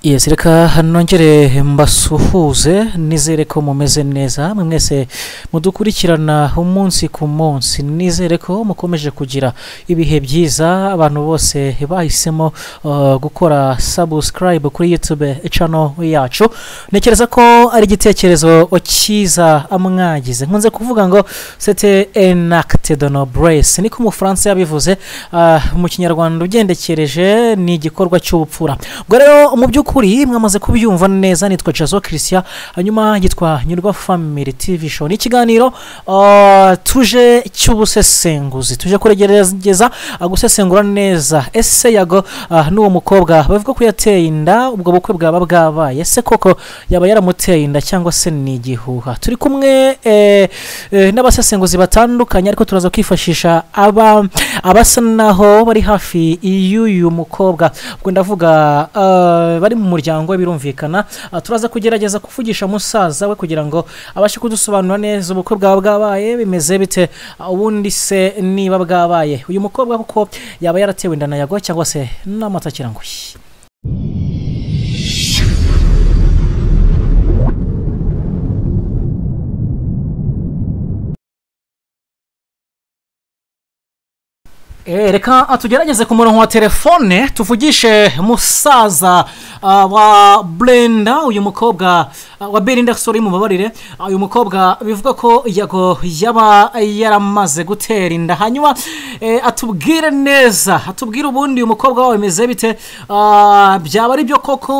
Yes, reka nongere mbasuhuze nizere ko mumeze neza mwese mudukurikirana umunsi ku munsi nizere ko mukomeje kugira ibihe byiza abantu bose bahisemo gukora subscribe kuri YouTube channel yacu nekereza ko ari igitekerezo cyiza amwagize nkunze kuvuga ngo c'était un acte de noblesse niko mu France yabivuze mu kinyarwanda ugendekereje ni igikorwa cy'ubupfura ubwo rero mu by'ukuri mwamaze kubyumva neza nitwa Jazo Christian hanyuma yitwa Nyurwa Family TV show ni kiganiro tuje cy'ubusesenguzi tuje kuregereza gusesengura neza ese yago n'uwo mukobwa bavuga ko yateye inda ubwo bukwe bwaba bwabaye ese koko yaba yaramuteye inda cyangwa se ni igihuha turi kumwe n'abasesenguzi batandukanye ariko turaza kwifashisha abasa naho bari hafi y'uyu mukobwa ubwo ndavuga bari mu muryango birumvikana turaza kugerageza kuvugisha musaza we kugira ngo abashe kudusobanura neza ubukwe bwaba bwabaye bimeze bite ubundi se niba bwabaye uyu mukobwa kuko yaba yaratewe inda na yago cyangwa se n'amatakiranguye reka tugerageze ku murongo wa telefone tuvugishe musaza wa Brenda uyu mukobwa wa Belinda sorry mubabarire uyu mukobwa bivuga ko yago yaba yaramaze gutera inda hanyuma atubwire neza atubwire ubundi uyu mukobwa wawe meze bite byaba ari byo koko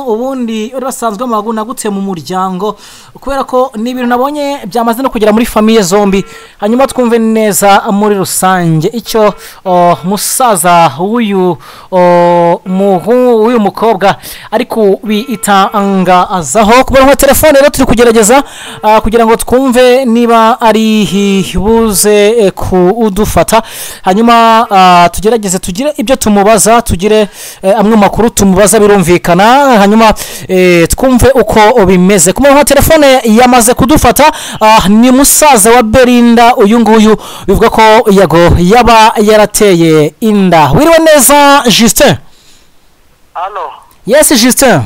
ubundi urasanzwe amaguna gute mu muryango kubera ko ni ibintu nabonye byamaze no kugera muri famille zombi hanyuma twumve neza muri rusange icyo musaza w'uyu mukobwa ariko bitangazaho ku murongo wa telefone rero turi kugerageza kugira ngo twumve niba ari buze kudufata hanyuma tugerageze tugire ibyo tumubaza tugire amwe makuru tumubaza birumvikana hanyuma twumve uko bimeze ku murongo wa telefone yamaze kudufata ni musaza wa Belinda uyu nguyu bivuga ko yago yaba yarateye inda wiriwe neza Justin Allo Yes Justin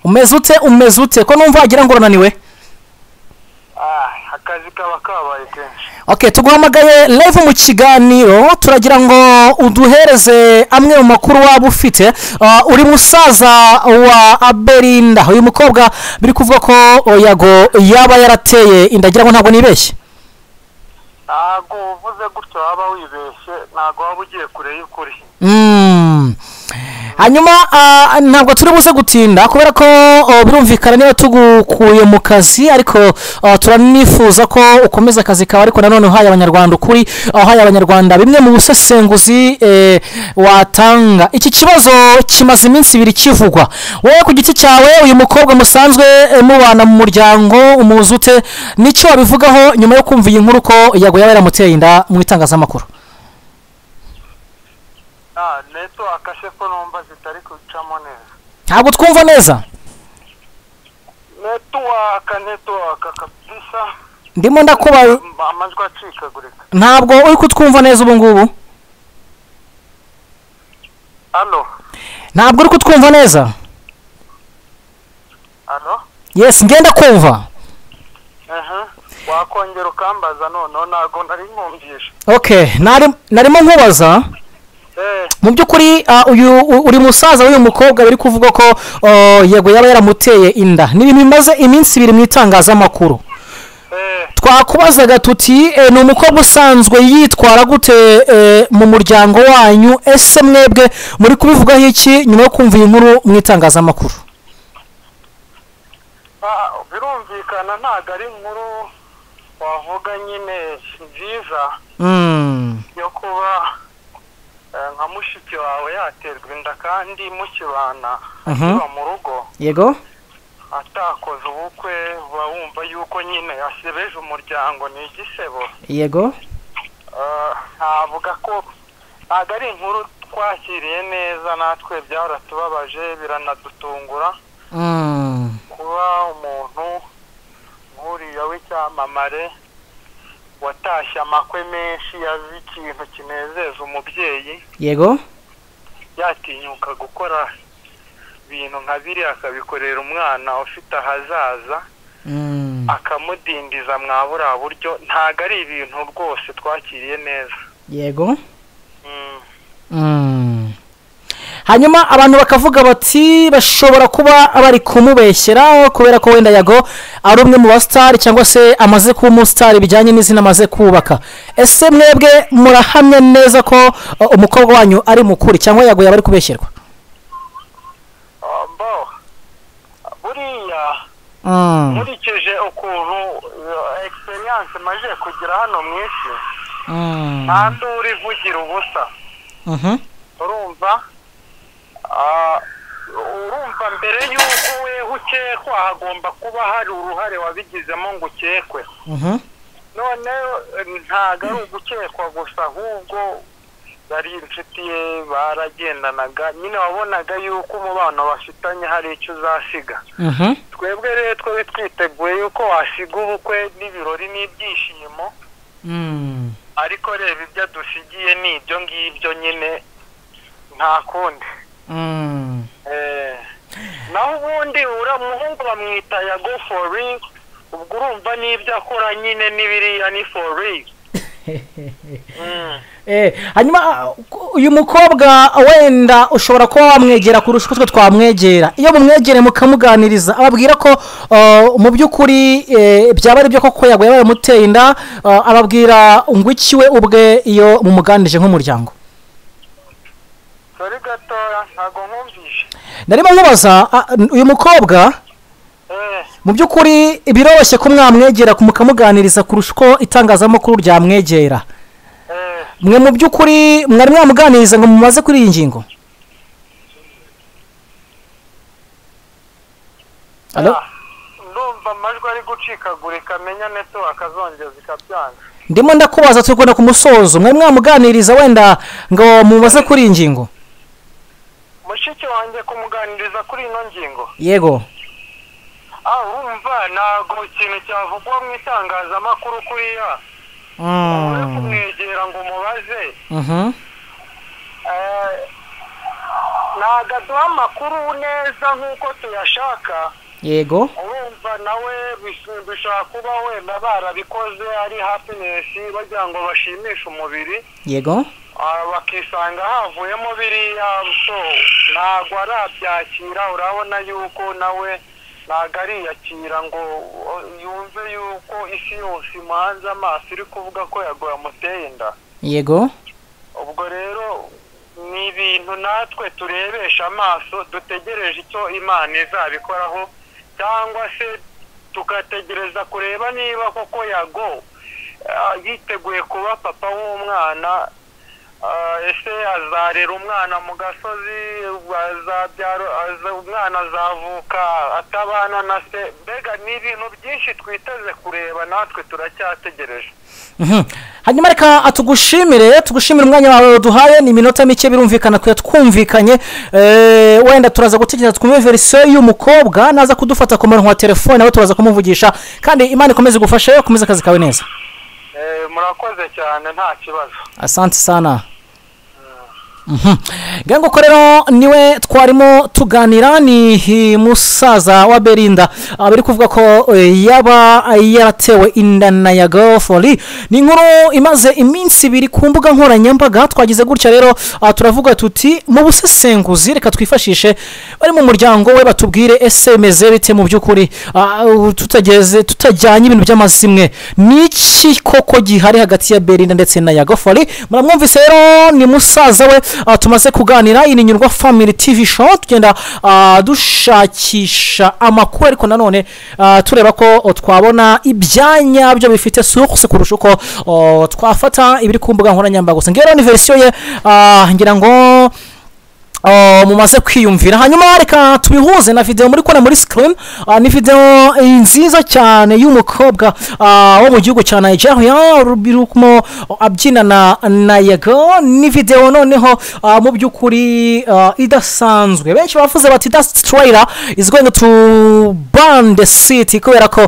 umeze ute ko numva agira ngo urananiwe akazi kaba kabaye kenshi Okay tuguhamagaye live mu kiganiro turagira ngo uduhereze amwe mu makuru waba ufite uri musaza wa Belinda uyu mukobwa biri kuvuga ko yago yaba yarateye indagira ngo ntabwo nibeshye ntabwo uvuze gutyo waba wibeshye ntabwo waba ugiye kure y'ukuri hanyuma ntabwo turi buze gutinda kubera ko birumvikana niba tugukuye mu kazi ariko turanifuza ko ukomeza akazi kawe ariko nanone uhaye abanyarwanda ukuri uhaye abanyarwanda bimwe mu busesenguzi watanga iki kibazo kimaze iminsi ibiri kivugwa wowe ku giti cyawe uyu mukobwa musanzwe mubana mu muryango umuzute nicyo wabivugaho nyuma yo kumva iyi nkuru ko yago yaba yaramuteye inda mu itangazamakuru neto akashe ko numva zitari kucamo neza ntabwo twumva neza neto kabisa ndimo ndakuba amajwi acikagurika ntabwo uri kutwumva neza ubu ngubu Allo ntabwo uri kutwumva neza Allo Yes ngenda kumva wakongera ukambaza none ntabwo nari nkumvisha Okay narimo nkubaza mu by'ukuri uri musaza w'uyu mukobwa bari kuvuga ko yego yaba yaramuteye inda ni ibintu bimaze iminsi ibiri mu itangazamakuru twakubazaga tuti ni umukobwa usanzwe yitwara gute mu muryango wanyu ese mwebwe muri kubivugaho iki nyuma yo kumva iyi nkuru mu itangazamakuru birumvikana ntabwo ari inkuru wavuga nyine nziza yo kuba nka mushiki wawe yaterwa inda kandi mukibana akiba mu rugo yego atakoze ubukwe wumva yuko nyine yasebeje umuryango ni igisebo yego ntavuga ko ntabwo ari inkuru twakiriye neza natwe byaratubabaje biranadutungura kuba umuntu nk'uriya w'icyamamare watashye amakwe menshi yazi ikintu kinezeza umubyeyi yego yatinyuka gukora ibintu nka biriya akabikorera umwana ufite ahazaza akamudindiza mwabura buryo ntago ari ibintu rwose twakiriye neza. Yego. Hanyuma abantu bakavuga bati bashobora kuba bari kumubeshyera kubera ko wenda Yago ari umwe mu bastar cyangwa se amaze kuba umustar bijyanye n'izina amaze kubaka. Ese mwebwe murahamya neza ko umukobwa wanyu ari mukuri cyangwa Yago yaba ari kubeshyerwa? Buriya nkurikije ukuntu experience maje kugira hano mu isi nta nduri ivugira ubusa. urumva mbere y'uko we ukekwa hagomba kuba hari uruhare wabigizemo ngo ukekwe. none ntago ari ugukekwa gusa ahubwo yari inshuti ye baragendanaga nyine wabonaga yuko umubano bafitanye hari icyo uzasiga. twebwe rero twe twiteguye yuko wasiga ubukwe n'ibirori n'ibyishimo ariko reba ibyo dusigiye ni ibyo ngibyo nyine nta kundi. naho ubundi umuhungu bamwita Yago for real ubwo urumva n'ibyo akora nyine n'ibiriya ni for real. hanyuma uyu mukobwa wenda ushobora kuba wamwegera kurusha uko twamwegera iyo mumwegere mukamuganiriza ababwira ko mu by'ukuri byaba ari byo koko Yago yabaye muteye inda ababwira ngo ikiwe ubwe iyo mumuganirije nk'umuryango. Sorry gatoya ntago nkumvishe. Narimo nkubaza uyu mukobwa mu by'ukuri biroroshye ko mwamwegera mukamuganiriza kurusha uko itangazamakuru ryamwegera. mwe mu by'ukuri mwari mwamuganiriza ngo mumaze kuri iyi ngingo? ndumva amajwi ari gucikagurika menya neto akazongeza ikabyanga. ndimo ndakubaza tugona ku musozo mwari mwamuganiriza wenda ngo mumaze kuri iyi ngingo? mushiki wanjye kumuganiriza kuri ino ngingo. Yego. urumva ntago ikintu cyavugwa mu itangazamakuru kuriya uri kumwegera ngo umubaze ntago aduha amakuru neza nk'uko tuyashaka. Yego. urumva nawe bishobora kuba wenda barabikoze ari happiness bagira ngo bashimishe umubiri. Yego. bakisanga havuyemo biriya ntago arabyakira urabona yuko nawe ntago ariyakira ngo yumve yuko isi yose imuhanze amaso iri kuvuga ko Yago yamuteye inda. Yego. ubwo rero ni ibintu natwe turebesha amaso dutegereje icyo Imana izabikoraho cyangwa se tugategereza kureba niba koko Yago yiteguye kuba papa w'umwana. ese azarera umwana mu gasozi umwana azavuka atabana na se mbega ni ibintu byinshi twiteze kureba natwe turacyategereje. hanyuma reka tugushimire umwanya wawe duhaye ni iminota mike birumvikana kuya twumvikanye wenda turaza gutegereza twumve verisiyo y'umukobwa naza kudufata ku murongo wa telefone nawe turaza kumuvugisha kandi Imana ikomeze gufasha ukomeze akazi kawe neza. murakoze cyane nta kibazo. Asante sana. Gango korero niwe twarimo tuganira ni musaza wa Belinda bari kuvuga ko yaba yaratewe inda na Yago Fally. ni inkuru imaze iminsi ibiri ku mbuga nkoranyambaga twagize gutya rero turavuga tuti mu busesenguzi reka twifashishe bari mu muryango we batubwire ese meze bite mu by'ukuri tutajyanye ibintu by'amazimwe niki koko gihari hagati ya Belinda ndetse na Yago Fally. muramwumvise rero ni musaza we tumaze kuganira. iyi ni Nyurwa Family TV show tugenda dushakisha amakuru ariko nanone tureba ko twabona ibyanya byo bifite source kurusha uko twafata ibiri ku mbuga nkoranyambaga gusa. ngero ni version ye ngira ngo mumaze kwiyumvira. hanyuma reka tubihuze na video muri kona muri screen. ni video nziza cyane y'umukobwa wo mu gihugu cya Nigeria rubirukumo abyinana na Yago. ni video noneho mu by'ukuri idasanzwe. benshi bavuze bati that trailer is going to burn the city kubera ko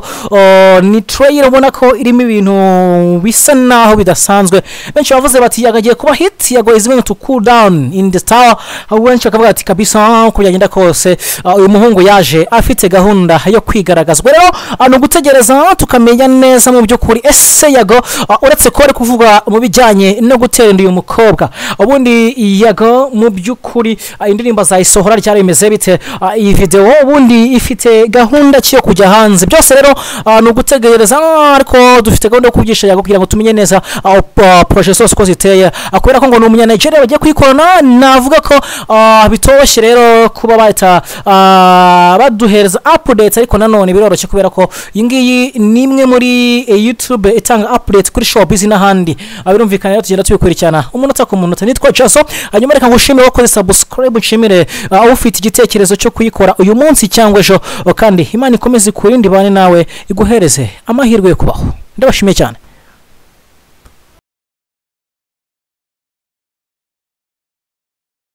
ni trailer ubona ko irimo ibintu bisa naho bidasanzwe. benshi bavuze bati yagagiye kuba hit. Yago is going to cool down in the tower wenshi bakavuga ati kabisa uko byagenda kose uyu muhungu yaje afite gahunda yo kwigaragazwa rero no gutegereza tukamenya neza mu by'ukuri ese Yago uretse ko ari kuvuga mu bijyanye no gutera uyu mukobwa ubundi Yago mu by'ukuri indirimbo zayisohora ryari bimeze bite iyi video ubundi ifite gahunda cyo kujya hanze byose rero no gutegereza ariko dufite gahunda yo kubyisha Yago kugira ngo tumenye neza projet zose ko ziteye akubera ko ngo no umunya Nigeria bagiye kwikorana navuga ko bitoroshye rero kuba bahita baduhereza updates ariko nanone biroroshye kubera ko iyi ni imwe muri YouTube itanga update kuri showbiz n'ahandi birumvikana rero tugenda tubikurikirana umunota ku munota nitwa Jaso hanyuma reka ngushimire ko subscribe nshimire ufite igitekerezo cyo kuyikora uyu munsi cyangwa ejo kandi Imana ikomeze kurindi bane nawe iguhereze amahirwe yo kubaho ndabashimiye cyane.